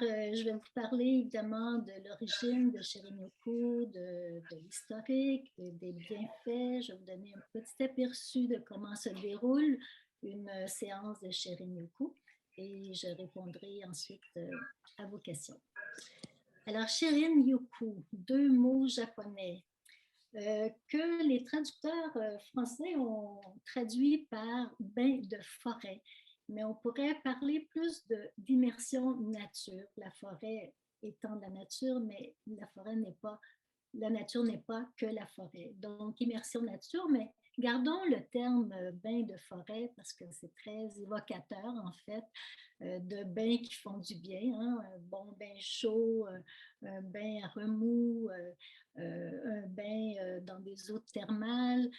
Je vais vous parler évidemment de l'origine de Shirin-yoku, de l'historique, des bienfaits. Je vais vous donner un petit aperçu de comment se déroule une séance de Shirin-yoku et je répondrai ensuite à vos questions. Alors, Shirin-yoku, deux mots japonais que les traducteurs français ont traduit par bain de forêt. Mais on pourrait parler plus d'immersion nature. La forêt étant de la nature, mais la nature n'est pas que la forêt. Donc, immersion nature, mais gardons le terme bain de forêt parce que c'est très évocateur, en fait, de bains qui font du bien, hein, un bon bain chaud, un bain à remous, un bain dans des eaux thermales,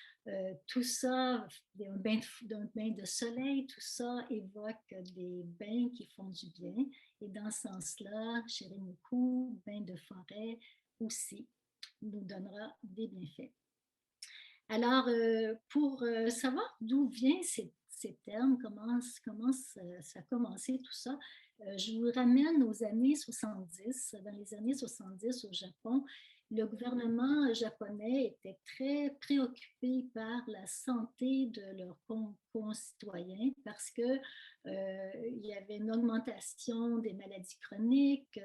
tout ça, un bain de soleil, tout ça évoque des bains qui font du bien. Et dans ce sens-là, Shirin-yoku, bain de forêt aussi, nous donnera des bienfaits. Alors, pour savoir d'où viennent ces termes, comment ça a commencé tout ça, je vous ramène aux années 70. Dans les années 70 au Japon, le gouvernement japonais était très préoccupé par la santé de leurs concitoyens parce que il y avait une augmentation des maladies chroniques,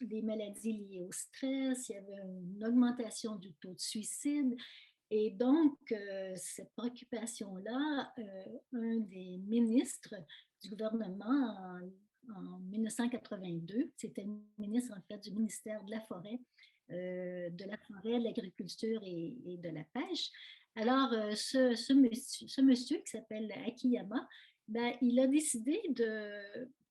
des maladies liées au stress, il y avait une augmentation du taux de suicide. Et donc, cette préoccupation-là, un des ministres du gouvernement en 1982, c'était le ministre en fait du ministère de la forêt, de l'agriculture et de la pêche. Alors, ce monsieur qui s'appelle Akiyama, ben, il a décidé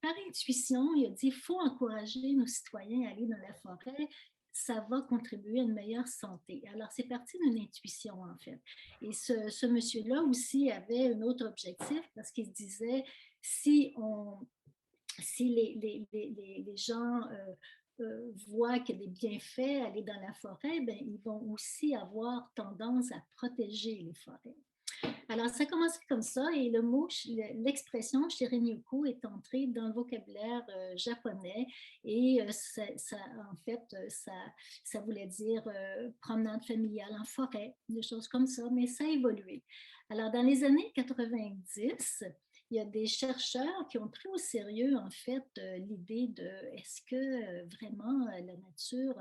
par intuition, il a dit, il faut encourager nos citoyens à aller dans la forêt, ça va contribuer à une meilleure santé. Alors, c'est parti d'une intuition, en fait. Et ce monsieur-là aussi avait un autre objectif parce qu'il se disait, si, on, si les gens voient qu'il y a des bienfaits à aller dans la forêt, ben, ils vont aussi avoir tendance à protéger les forêts. Alors, ça a commencé comme ça et l'expression Shirin-yoku est entrée dans le vocabulaire japonais et en fait, ça voulait dire promenade familiale en forêt, des choses comme ça, mais ça a évolué. Alors, dans les années 90, il y a des chercheurs qui ont pris au sérieux, en fait, l'idée de est-ce que vraiment la nature,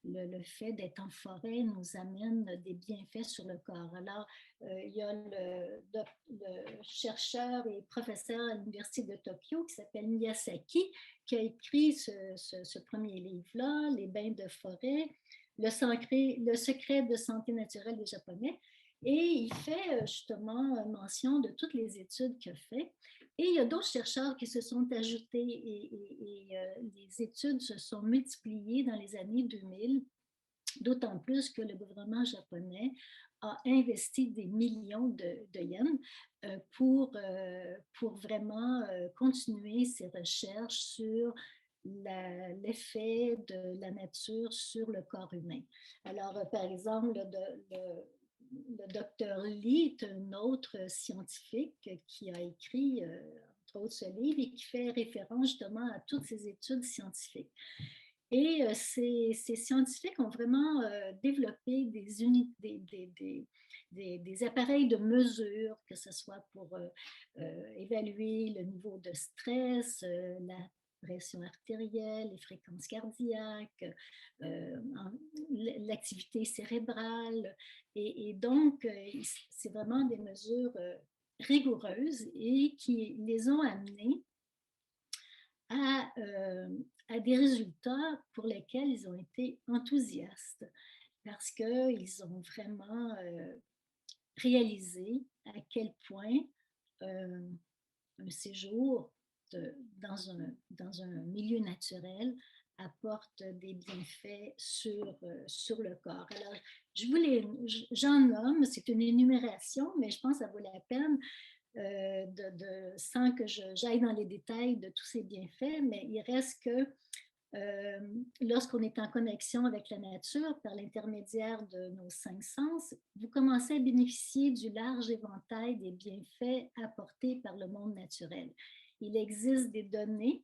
le fait d'être en forêt nous amène des bienfaits sur le corps. Alors, il y a le chercheur et professeur à l'Université de Tokyo qui s'appelle Miyazaki, qui a écrit ce premier livre-là, Les bains de forêt, le secret de santé naturelle des Japonais. Et il fait justement mention de toutes les études qu'il a fait. Et il y a d'autres chercheurs qui se sont ajoutés et les études se sont multipliées dans les années 2000, d'autant plus que le gouvernement japonais a investi des millions de yens pour vraiment continuer ses recherches sur l'effet de la nature sur le corps humain. Alors, par exemple, le docteur Lee est un autre scientifique qui a écrit, entre autres, ce livre et qui fait référence justement à toutes ces études scientifiques. Et ces scientifiques ont vraiment développé des appareils de mesure, que ce soit pour évaluer le niveau de stress, la pression artérielle, les fréquences cardiaques, l'activité cérébrale. Et donc, c'est vraiment des mesures rigoureuses et qui les ont amenés à, à des résultats pour lesquels ils ont été enthousiastes parce qu'ils ont vraiment réalisé à quel point un séjour dans un milieu naturel apporte des bienfaits sur le corps. Alors, j'en nomme, c'est une énumération, mais je pense que ça vaut la peine sans que j'aille dans les détails de tous ces bienfaits, mais il reste que lorsqu'on est en connexion avec la nature par l'intermédiaire de nos cinq sens, vous commencez à bénéficier du large éventail des bienfaits apportés par le monde naturel. Il existe des données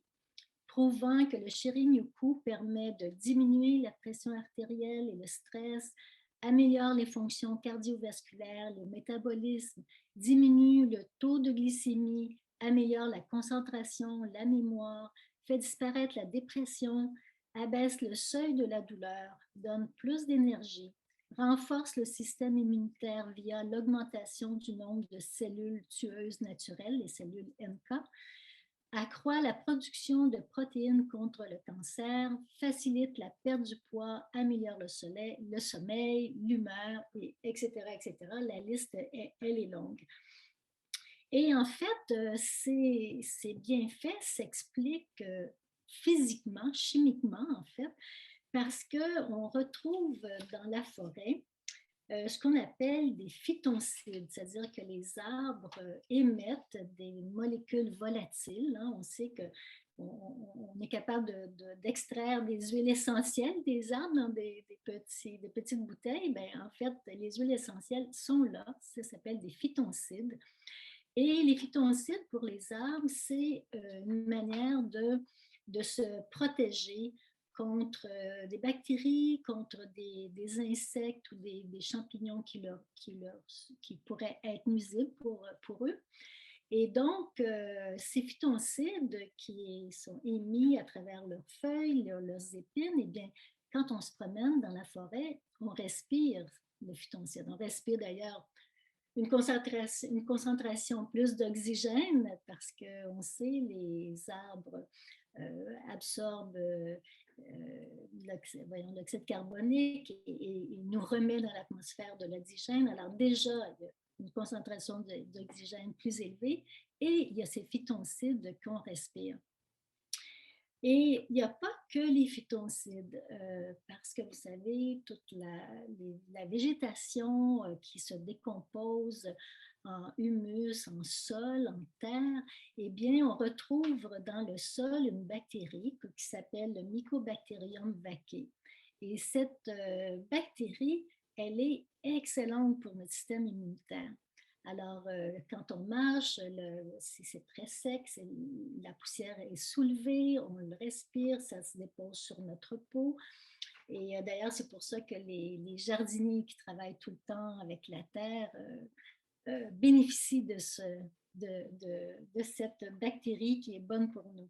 prouvant que le Shirin-yoku permet de diminuer la pression artérielle et le stress, améliore les fonctions cardiovasculaires, le métabolisme, diminue le taux de glycémie, améliore la concentration, la mémoire, fait disparaître la dépression, abaisse le seuil de la douleur, donne plus d'énergie, renforce le système immunitaire via l'augmentation du nombre de cellules tueuses naturelles, les cellules NK, accroît la production de protéines contre le cancer, facilite la perte du poids, améliore le sommeil, l'humeur, etc., etc. La liste, elle est longue. Et en fait, ces bienfaits s'expliquent physiquement, chimiquement, en fait, parce qu'on retrouve dans la forêt ce qu'on appelle des phytoncides, c'est-à-dire que les arbres émettent des molécules volatiles. Hein. On sait qu'on est capable d'extraire des huiles essentielles des arbres dans des petites bouteilles. Bien, en fait, les huiles essentielles sont là. Ça s'appelle des phytoncides. Et les phytoncides pour les arbres, c'est une manière de se protéger contre des bactéries, contre des insectes ou des champignons qui pourraient être nuisibles pour eux. Et donc, ces phytoncides qui sont émis à travers leurs feuilles, leurs épines, eh bien, quand on se promène dans la forêt, on respire le phytoncide. On respire d'ailleurs une concentration plus d'oxygène parce qu'on sait les arbres absorbent l'oxyde carbonique et nous remet dans l'atmosphère de l'oxygène. Alors déjà, il y a une concentration d'oxygène plus élevée et il y a ces phytoncides qu'on respire. Et il n'y a pas que les phytoncides, parce que vous savez, toute la végétation qui se décompose en humus, en sol, en terre, eh bien, on retrouve dans le sol une bactérie qui s'appelle le Mycobacterium vaccae. Et cette bactérie, elle est excellente pour notre système immunitaire. Alors, quand on marche, c'est très sec, la poussière est soulevée, on le respire, ça se dépose sur notre peau. Et d'ailleurs, c'est pour ça que les jardiniers qui travaillent tout le temps avec la terre bénéficient de cette bactérie qui est bonne pour nous.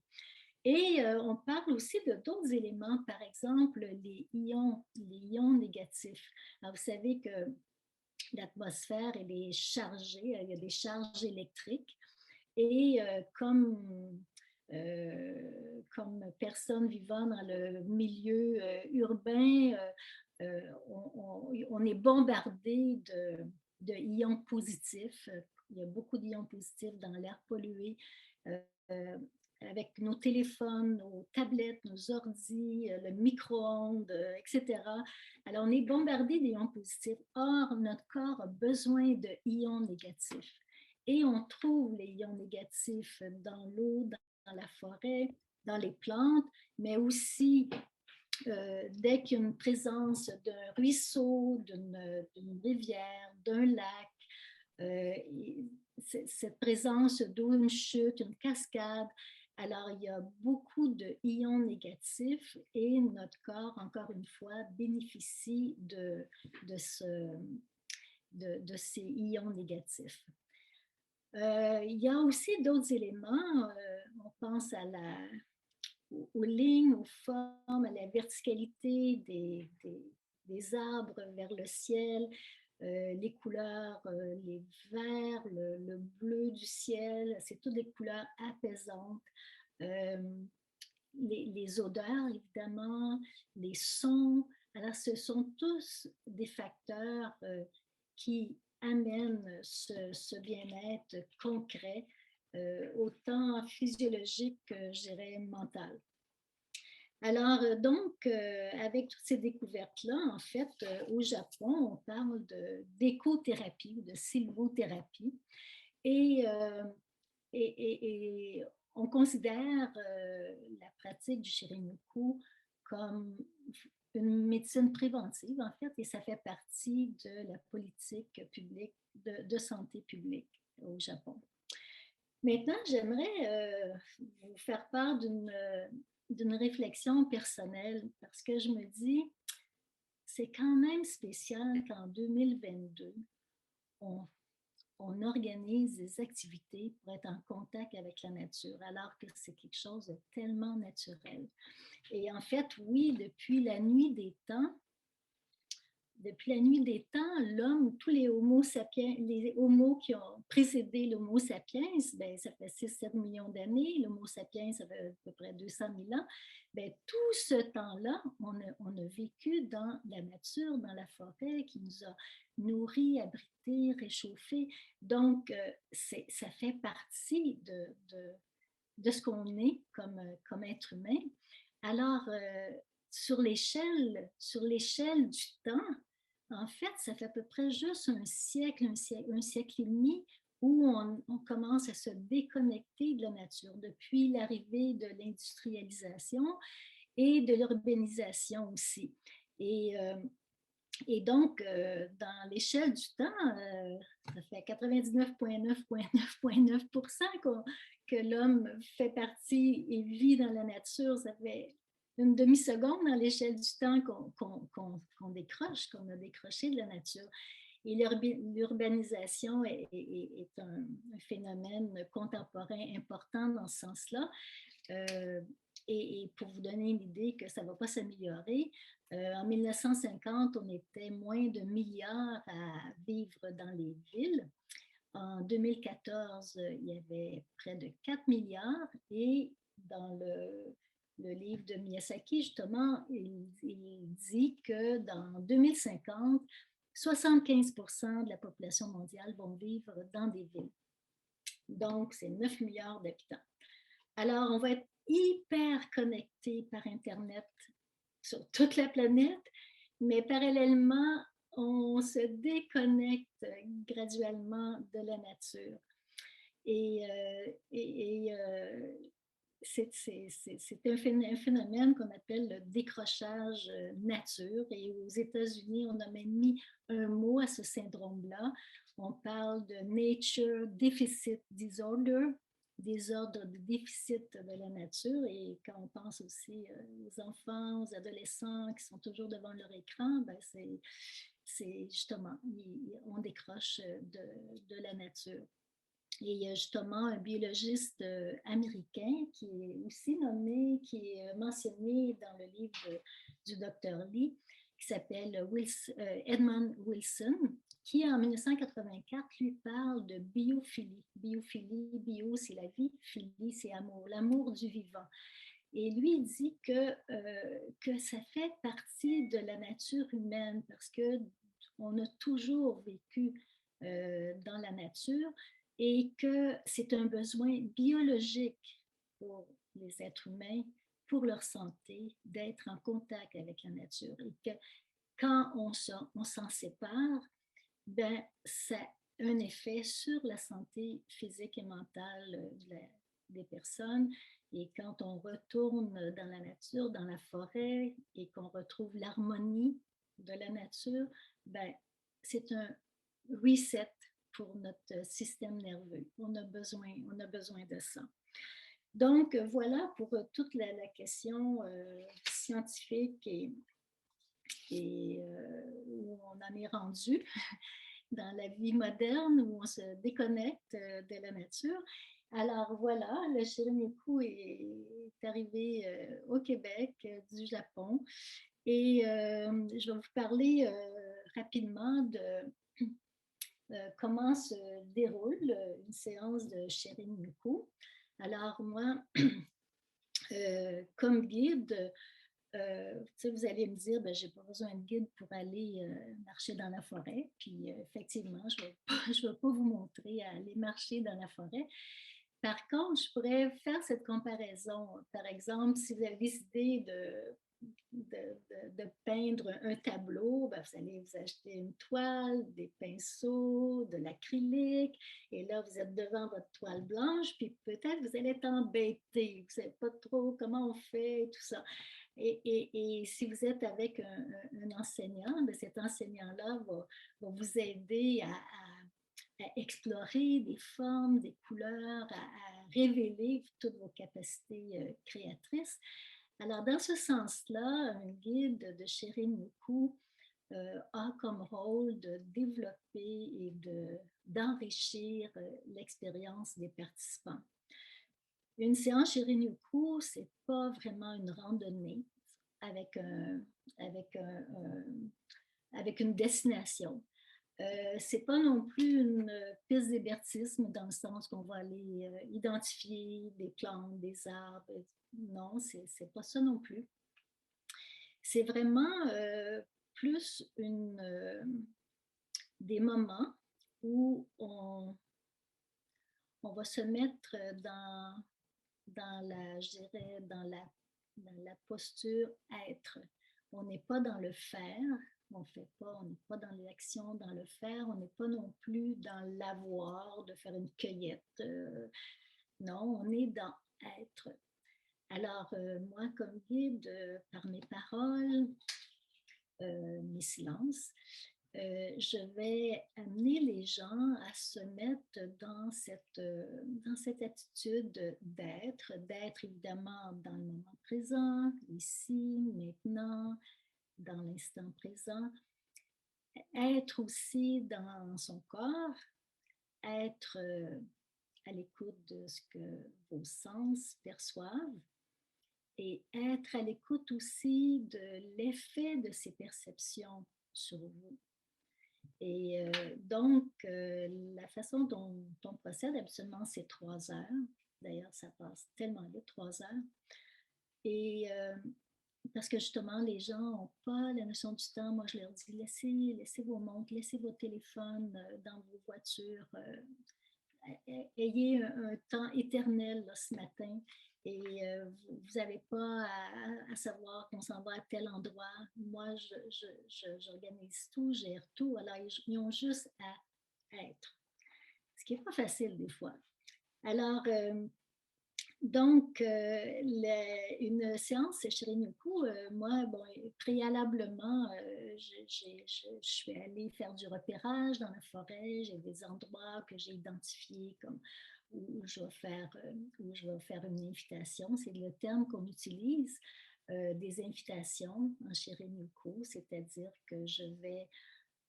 Et on parle aussi de d'autres éléments, par exemple les ions négatifs. Alors, vous savez que l'atmosphère, elle est chargée, il y a des charges électriques. Et comme personne vivant dans le milieu urbain, on est bombardé de ions positifs. Il y a beaucoup d'ions positifs dans l'air pollué. Avec nos téléphones, nos tablettes, nos ordis, le micro-ondes, etc. Alors, on est bombardé d'ions positifs. Or, notre corps a besoin de ions négatifs. Et on trouve les ions négatifs dans l'eau, dans la forêt, dans les plantes, mais aussi dès qu'il y a une présence d'un ruisseau, d'une rivière, d'un lac, cette présence d'eau, une chute, une cascade. Alors, il y a beaucoup de ions négatifs et notre corps, encore une fois, bénéficie de ces ions négatifs. Il y a aussi d'autres éléments. On pense aux lignes, aux formes, à la verticalité des arbres vers le ciel, les couleurs, les verts, le bleu du ciel, c'est toutes des couleurs apaisantes. Les odeurs, évidemment, les sons. Alors, ce sont tous des facteurs qui amènent ce bien-être concret, autant physiologique que, je dirais, mental. Alors, donc, avec toutes ces découvertes-là, en fait, au Japon, on parle d'écothérapie, de sylvothérapie. Et on considère la pratique du Shirin-yoku comme une médecine préventive, en fait, et ça fait partie de la politique publique de santé publique au Japon. Maintenant, j'aimerais vous faire part d'une d'une réflexion personnelle parce que je me dis, c'est quand même spécial qu'en 2022, on, on organise des activités pour être en contact avec la nature, alors que c'est quelque chose de tellement naturel. Et en fait, oui, depuis la nuit des temps, l'homme, tous les homo sapiens, les homos qui ont précédé l'homo sapiens, ben, ça fait 6-7 millions d'années, l'homo sapiens, ça fait à peu près 200 000 ans, ben, tout ce temps-là, on a vécu dans la nature, dans la forêt, qui nous a nourris, abrités, réchauffés. Donc, ça fait partie de ce qu'on est comme être humain. Alors, sur l'échelle du temps, en fait, ça fait à peu près juste un siècle et demi où on commence à se déconnecter de la nature depuis l'arrivée de l'industrialisation et de l'urbanisation aussi. Et, euh, et donc, dans l'échelle du temps, ça fait 99,9,9,9% que l'homme fait partie et vit dans la nature. Ça fait une demi-seconde dans l'échelle du temps qu'on décroche, qu'on a décroché de la nature. Et l'urbanisation est un phénomène contemporain important dans ce sens-là. Euh, et pour vous donner une idée que ça ne va pas s'améliorer, en 1950, on était moins de milliards à vivre dans les villes. En 2014, il y avait près de 4 milliards et dans le livre de Miyazaki, justement, il dit que dans 2050, 75% de la population mondiale vont vivre dans des villes. Donc, c'est 9 milliards d'habitants. Alors, on va être hyper connecté par Internet sur toute la planète, mais parallèlement, on se déconnecte graduellement de la nature. C'est un phénomène qu'on appelle le décrochage nature. Et aux États-Unis, on a même mis un mot à ce syndrome-là. On parle de Nature Deficit Disorder, désordre de déficit de la nature. Et quand on pense aussi aux enfants, aux adolescents qui sont toujours devant leur écran, ben c'est justement, on décroche de la nature. Et il y a justement un biologiste américain qui est aussi nommé, qui est mentionné dans le livre du docteur Lee, qui s'appelle Edmund Wilson, qui en 1984 lui parle de biophilie. Biophilie, bio c'est la vie, philie c'est amour, l'amour du vivant. Et lui, il dit que ça fait partie de la nature humaine parce qu'on a toujours vécu dans la nature et que c'est un besoin biologique pour les êtres humains, pour leur santé, d'être en contact avec la nature. Et que quand on s'en sépare, ben, ça a un effet sur la santé physique et mentale des personnes. Et quand on retourne dans la nature, dans la forêt, et qu'on retrouve l'harmonie de la nature, ben, c'est un reset pour notre système nerveux. On a besoin de ça. Donc, voilà pour toute la question scientifique et où on en est rendu dans la vie moderne où on se déconnecte de la nature. Alors voilà, le Shirin-yoku est arrivé au Québec du Japon et je vais vous parler rapidement de comment se déroule une séance de Shirin-yoku. Alors moi, comme guide, vous allez me dire, ben, j'ai pas besoin de guide pour aller marcher dans la forêt. Puis effectivement, je vais pas vous montrer à aller marcher dans la forêt. Par contre, je pourrais faire cette comparaison. Par exemple, si vous avez décidé de peindre un tableau, ben, vous allez vous acheter une toile, des pinceaux, de l'acrylique, et là, vous êtes devant votre toile blanche, puis peut-être vous allez être embêté, vous ne savez pas trop comment on fait, tout ça. Et si vous êtes avec un enseignant, ben cet enseignant-là va vous aider à explorer des formes, des couleurs, à révéler toutes vos capacités créatrices. Alors, dans ce sens-là, un guide de Shinrin-yoku a comme rôle de développer et d'enrichir l'expérience des participants. Une séance Shinrin-yoku, c'est pas vraiment une randonnée avec, un, avec, un, avec une destination. C'est pas non plus une piste d'hébertisme dans le sens qu'on va aller identifier des plantes, des arbres. Non, c'est pas ça non plus. C'est vraiment plus des moments où on va se mettre dans la, je dirais, dans la posture être. On n'est pas dans le faire, on n'est pas dans l'action, dans le faire, on n'est pas non plus dans l'avoir, de faire une cueillette. Non, on est dans être. Alors, moi, comme guide, par mes paroles, mes silences, je vais amener les gens à se mettre dans cette attitude d'être évidemment dans le moment présent, ici, maintenant, dans l'instant présent, être aussi dans son corps, être à l'écoute de ce que vos sens perçoivent et être à l'écoute aussi de l'effet de ces perceptions sur vous. Et donc, la façon dont on procède, absolument, c'est 3 heures. D'ailleurs, ça passe tellement vite, 3 heures. Et parce que justement, les gens n'ont pas la notion du temps. Moi, je leur dis, laissez vos montres, laissez vos téléphones dans vos voitures. Ayez un temps éternel là, ce matin et vous n'avez pas à savoir qu'on s'en va à tel endroit. Moi, j'organise tout, je gère tout. Alors, ils ont juste à être, ce qui n'est pas facile des fois. Alors, donc, une séance Shinrin-yoku, moi, bon, préalablement, je suis allée faire du repérage dans la forêt. J'ai des endroits que j'ai identifiés comme où où je vais faire une invitation. C'est le terme qu'on utilise, des invitations en Shinrin-yoku, c'est-à-dire que je vais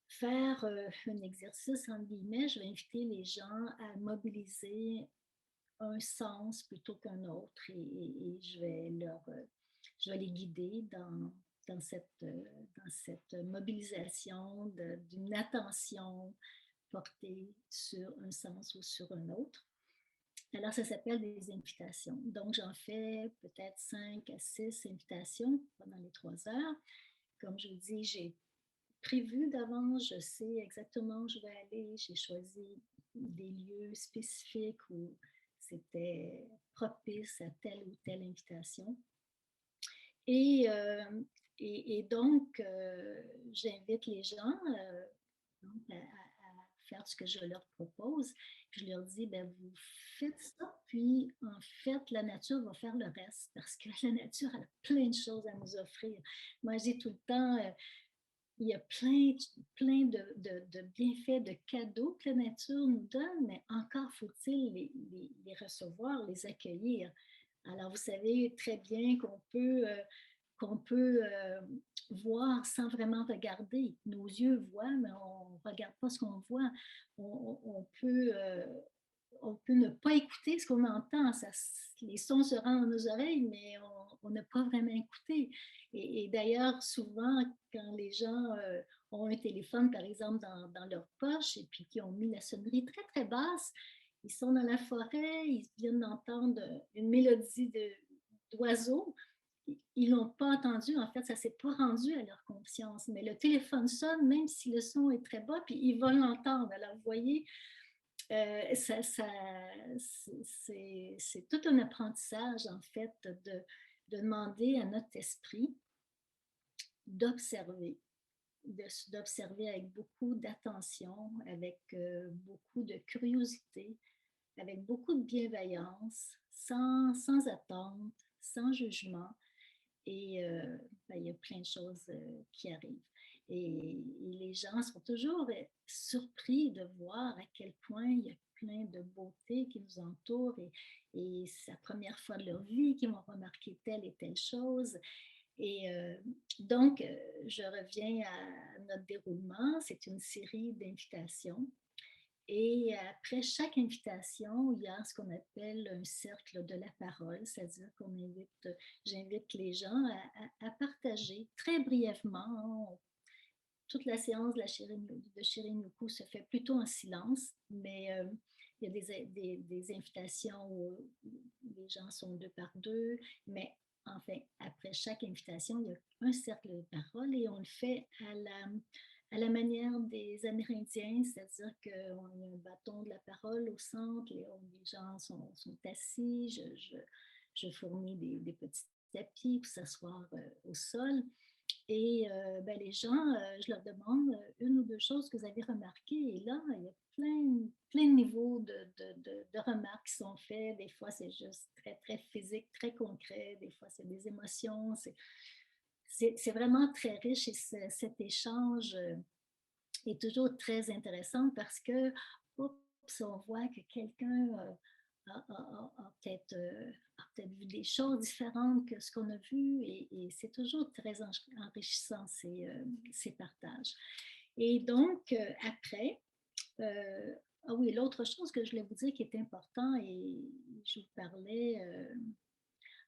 faire un exercice, entre guillemets, je vais inviter les gens à mobiliser un sens plutôt qu'un autre et je vais les guider dans cette mobilisation d'une attention portée sur un sens ou sur un autre. Alors, ça s'appelle des invitations. Donc, j'en fais peut-être 5 à 6 invitations pendant les 3 heures. Comme je vous dis, j'ai prévu d'avance, je sais exactement où je vais aller, j'ai choisi des lieux spécifiques où c'était propice à telle ou telle invitation. Et, donc, j'invite les gens à faire ce que je leur propose. Je leur dis, ben, vous faites ça, puis en fait, la nature va faire le reste parce que la nature a plein de choses à nous offrir. Moi, je dis tout le temps, il y a plein de bienfaits, de cadeaux que la nature nous donne, mais encore faut-il les recevoir, les accueillir. Alors, vous savez très bien qu'on peut voir sans vraiment regarder. Nos yeux voient, mais on ne regarde pas ce qu'on voit. On on peut ne pas écouter ce qu'on entend. Les sons se rendent dans nos oreilles, mais on n'a pas vraiment écouté. Et d'ailleurs, souvent, quand les gens ont un téléphone, par exemple, dans leur poche, et puis qui ont mis la sonnerie très, très basse, ils sont dans la forêt, ils viennent d'entendre une mélodie d'oiseaux. Ils ne l'ont pas entendu, en fait, ça ne s'est pas rendu à leur conscience. Mais le téléphone sonne, même si le son est très bas, puis ils vont l'entendre. Alors, vous voyez, c'est tout un apprentissage, en fait, de demander à notre esprit d'observer, d'observer avec beaucoup d'attention, avec beaucoup de curiosité, avec beaucoup de bienveillance, sans attente, sans jugement. Et ben, il y a plein de choses qui arrivent. Et les gens sont toujours surpris de voir à quel point il y a plein de beauté qui nous entoure et c'est la première fois de leur vie qu'ils vont remarquer telle et telle chose. Et donc, je reviens à notre déroulement. C'est une série d'invitations. Et après chaque invitation, il y a ce qu'on appelle un cercle de la parole, c'est-à-dire j'invite les gens à partager très brièvement. Toute la séance de Shirin-yoku se fait plutôt en silence, mais il y a des invitations où les gens sont deux par deux, mais enfin, après chaque invitation, il y a un cercle de parole et on le fait à la manière des Amérindiens, c'est-à-dire qu'on a un bâton de la parole au centre, les gens sont assis, je fournis des petits tapis pour s'asseoir au sol. Et ben, les gens, je leur demande une ou deux choses que vous avez remarquées. Et là, il y a plein de niveaux de remarques qui sont faites. Des fois, c'est juste très, très physique, très concret. Des fois, c'est des émotions. C'est vraiment très riche et cet échange est toujours très intéressant parce que, oups, on voit que quelqu'un a peut-être vu des choses différentes que ce qu'on a vu et c'est toujours très enrichissant ces partages. Et donc, après, ah oui, l'autre chose que je voulais vous dire qui est important et je vous parlais,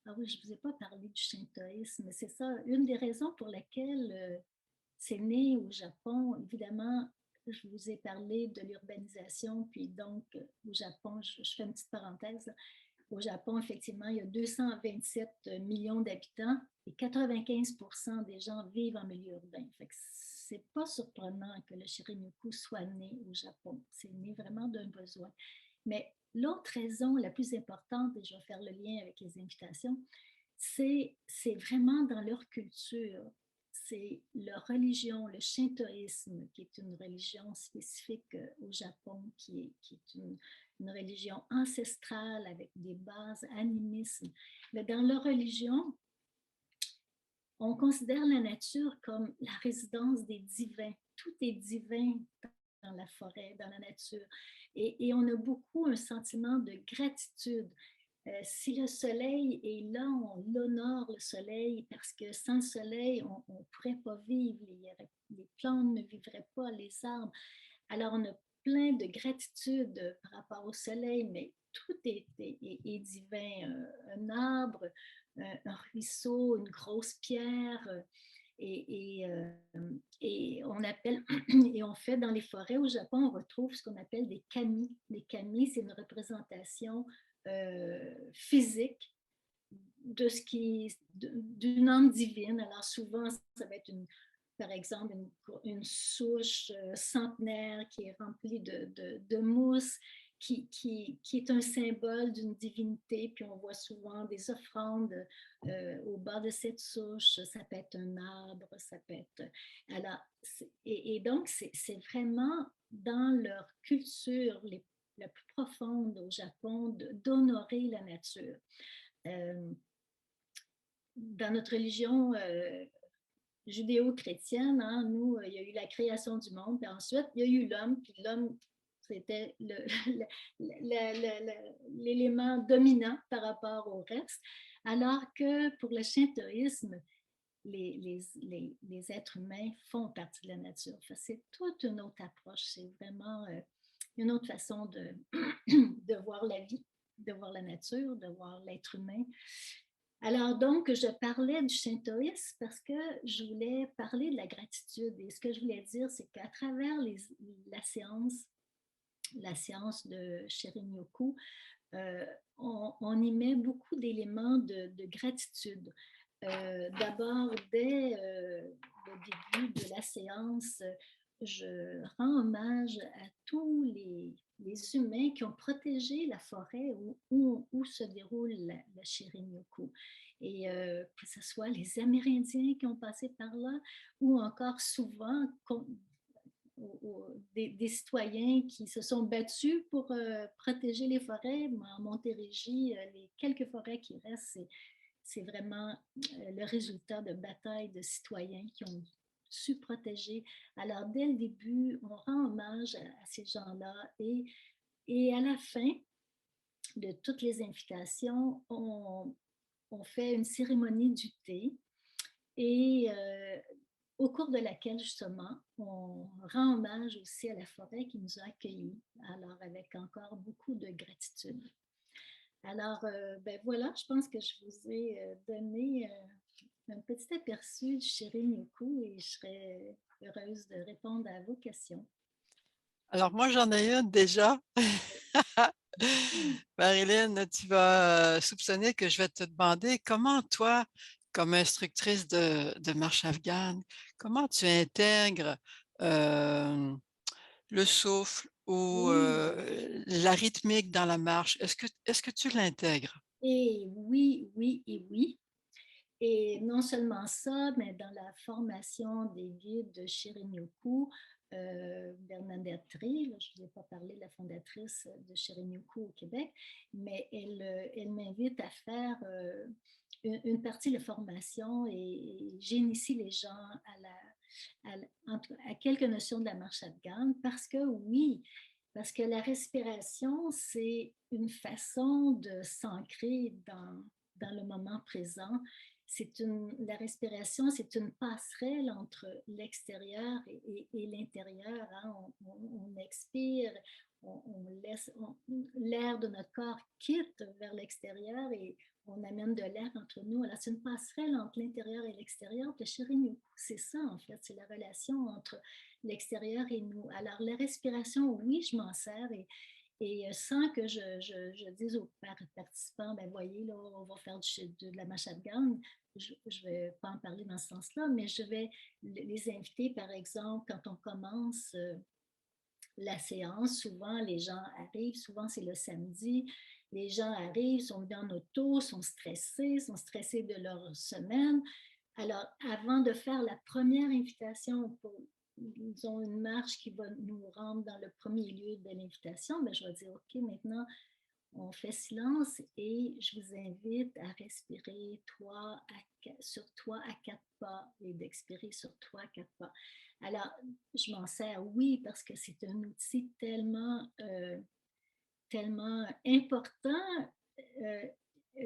ah oui, je ne vous ai pas parlé du shintoïsme, c'est ça, une des raisons pour lesquelles c'est né au Japon. Évidemment, je vous ai parlé de l'urbanisation, puis donc au Japon, je fais une petite parenthèse. Là. Au Japon, effectivement, il y a 227 millions d'habitants et 95% des gens vivent en milieu urbain. Fait que c'est pas surprenant que le Shirin-yoku soit né au Japon. C'est né vraiment d'un besoin. Mais l'autre raison la plus importante, et je vais faire le lien avec les invitations, c'est vraiment dans leur culture. C'est leur religion, le shintoïsme, qui est une religion spécifique au Japon, qui est une religion ancestrale avec des bases animisme. Mais dans leur religion, on considère la nature comme la résidence des divins. Tout est divin dans la forêt, dans la nature. Et on a beaucoup un sentiment de gratitude. Si le soleil est là, on honore le soleil parce que sans le soleil, on ne pourrait pas vivre. Les plantes ne vivraient pas, les arbres. Alors, on a plein de gratitude par rapport au soleil, mais tout est divin. Un arbre, un ruisseau, une grosse pierre. Et, et, et on appelle, et on fait dans les forêts au Japon, on retrouve ce qu'on appelle des kami. Les kami, c'est une représentation physique de ce qui d'une âme divine. Alors souvent, ça va être par exemple une souche centenaire qui est remplie de mousse, qui est un symbole d'une divinité, puis on voit souvent des offrandes au bas de cette souche, ça peut être un arbre, ça peut être... Alors, et donc, c'est vraiment dans leur culture la plus profonde au Japon d'honorer la nature. Dans notre religion judéo-chrétienne, hein, nous, il y a eu la création du monde, puis ensuite, il y a eu l'homme, puis l'homme, c'était l'élément dominant par rapport au reste, alors que pour le shintoïsme, les êtres humains font partie de la nature. Enfin, c'est toute une autre approche, c'est vraiment une autre façon de voir la vie, de voir la nature, de voir l'être humain. Alors donc, je parlais du shintoïsme parce que je voulais parler de la gratitude. Et ce que je voulais dire, c'est qu'à travers la séance de Shirin-yoku, on y met beaucoup d'éléments de gratitude. D'abord, dès le début de la séance, je rends hommage à tous les humains qui ont protégé la forêt où se déroule la Shirin-yoku. Et que ce soit les Amérindiens qui ont passé par là, ou encore souvent des citoyens qui se sont battus pour protéger les forêts. En Montérégie, les quelques forêts qui restent, c'est vraiment le résultat de batailles de citoyens qui ont su protéger. Alors, dès le début, on rend hommage à ces gens-là et Et à la fin de toutes les invitations, on fait une cérémonie du thé et au cours de laquelle justement on rend hommage aussi à la forêt qui nous a accueillis, alors avec encore beaucoup de gratitude. Alors, ben voilà, je pense que je vous ai donné un petit aperçu du Shirin-yoku et je serais heureuse de répondre à vos questions. Alors moi, j'en ai une déjà. Hmm. Marilyn, tu vas soupçonner que je vais te demander comment toi, comme instructrice de marche afghane, comment tu intègres euh, le souffle ou Oui, la rythmique dans la marche? Est-ce que tu l'intègres? et oui, oui et oui. Et non seulement ça, mais dans la formation des guides de Shirin-yoku, Bernadette Tree, je ne vous ai pas parlé de la fondatrice de Shirin-yoku au Québec, mais elle m'invite à faire une partie de formation et j'initie les gens à quelques notions de la marche afghane parce que oui, parce que la respiration, c'est une façon de s'ancrer dans le moment présent. La respiration, c'est une passerelle entre l'extérieur et l'intérieur. Hein. On expire, on laisse l'air de notre corps quitte vers l'extérieur et on amène de l'air entre nous. Alors, c'est une passerelle entre l'intérieur et l'extérieur de Shirin-yoku. C'est ça, en fait, c'est la relation entre l'extérieur et nous. Alors, la respiration, oui, je m'en sers et sans que je dise aux participants, ben voyez, là, on va faire de la marche afghane. Je ne vais pas en parler dans ce sens-là, mais je vais les inviter, par exemple, quand on commence la séance, souvent les gens arrivent, souvent c'est le samedi, les gens arrivent, sont venus en auto, sont stressés de leur semaine. Alors, avant de faire la première invitation pour, disons, une marche qui va nous rendre dans le premier lieu de l'invitation, ben, je vais dire, OK, maintenant, on fait silence et je vous invite à respirer sur 3 à 4 pas et d'expirer sur 3 à 4 pas. Alors, je m'en sers, oui, parce que c'est un outil tellement important, euh,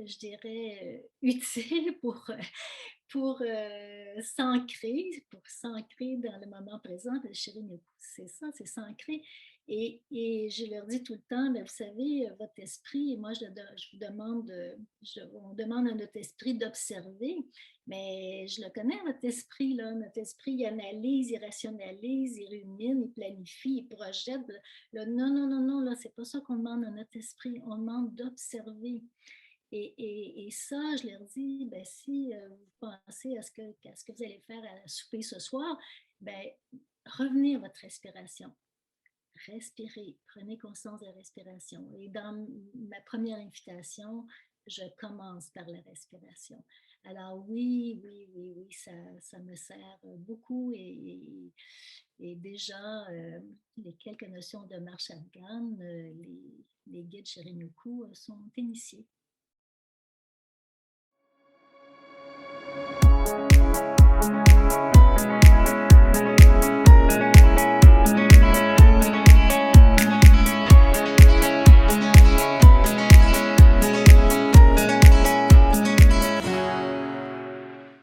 je dirais, utile pour s'ancrer dans le moment présent. Chérie, c'est ça, c'est s'ancrer. Et je leur dis tout le temps, ben, vous savez, votre esprit, moi je vous demande, on demande à notre esprit d'observer, mais je le connais, votre esprit, là, notre esprit, il analyse, il rationalise, il rumine, il planifie, il projette. Là, non, non, non, non, là, c'est pas ça qu'on demande à notre esprit, on demande d'observer. Et ça, je leur dis, ben, si vous pensez à ce que vous allez faire à souper ce soir, ben, revenez à votre respiration. Respirez, prenez conscience de la respiration. Et dans ma première invitation, je commence par la respiration. Alors oui, oui, oui, oui, ça me sert beaucoup et déjà les quelques notions de marche afghane, les guides Shirin-yoku sont initiés.